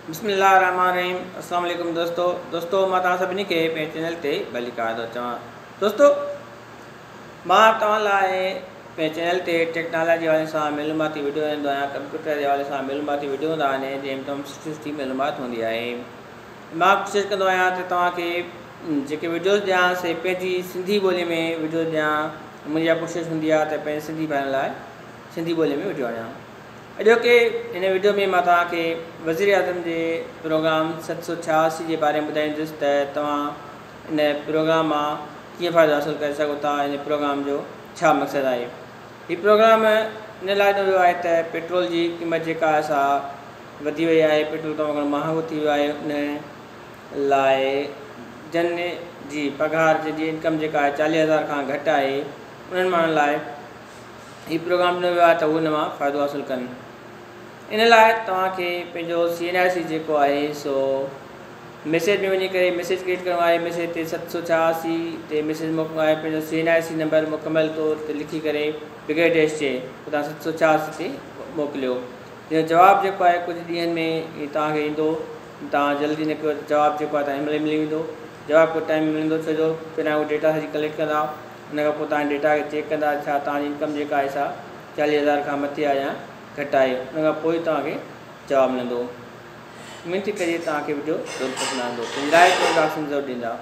बिस्मिल्लाहिर्रहमानिर्रहीम। अस्सलाम वालेकुम दोस्तों मां तव्हां सभिनी खे पंहिंजे चैनल ते भली कार थो चवां। दोस्तों मां तव्हां लाइ पंहिंजे चैनल ते टेक्नोलॉजी वाले सां मालूमाती वीडियो ॾींदो आहियां। कंप्यूटर जे हवाले सां मालूमाती वीडियो हूंदा आहिनि जंहिंमें तमामु सुठी मालूमात हूंदी आहे। मां कोशिशि कंदो आहियां त तव्हांखे जेके वीडियोज़ ॾियां से पंहिंजी सिंधी ॿोलीअ में वीडियो ॾियां। मुंहिंजी कोशिशि हूंदी आहे त पंहिंजे सिंधी भाइनि लाइ सिंधी ॿोलीअ में वीडियो ॾियां। अॼोके इन वीडियो में मां तव्हांखे वज़ीर आज़म जे प्रोग्राम 786 जे बारे में ॿुधाईंदुसि त तव्हां इन प्रोग्राम मां कीअं फ़ाइदो हासिलु करे सघो था। इन प्रोग्राम जो छा मक़सदु आहे। हीउ प्रोग्राम इन लाइ ॾिनो वियो आहे त पेट्रोल जी क़ीमत जेका सा वधी वई आहे, पेट्रोल तमामु घणो महांगो थी वियो आहे। उन लाइ जन जी पघार जी इनकम जेका आहे 40,000 खां घटि आहे, उन्हनि माण्हुनि लाइ हीउ प्रोग्राम ॾिनो वियो आहे त उहे हिन मां फ़ाइदो हासिलु कनि। इन लाइ तव्हांखे पंहिंजो CNIC जेको आहे सो मैसेज में वञी करे मैसेज क्रिएट करिणो आहे। मैसेज ते 786 ते मैसेज मोकिलिणो आहे। पंहिंजो CNIC नंबर मुकमल तौर ते लिखी करे बिगैर डैश जे तव्हां 786 ते मोकिलियो। जो जवाबु जेको आहे कुझु ॾींहंनि में तव्हांखे ईंदो। तव्हां जल्दी न कयो, जवाबु जेको आहे तव्हां मिली वेंदो। जवाबु कुझु टाइम मिलंदो, छो जो पहिरियां उहो डेटा सॼी कलेक्ट कंदा, उन खां पोइ तव्हां डेटा खे चेक कंदा छा तव्हांजी इनकम जेका आहे सा 40,000 खां मथे आहे या घटि आहे। उन खां पोइ तव्हांखे जवाबु मिलंदो। उमेद थी करे तव्हांखे वीडियो ज़रूरु पसंदि ईंदो। लाइक और ऑप्शन ज़रूरु ॾींदा।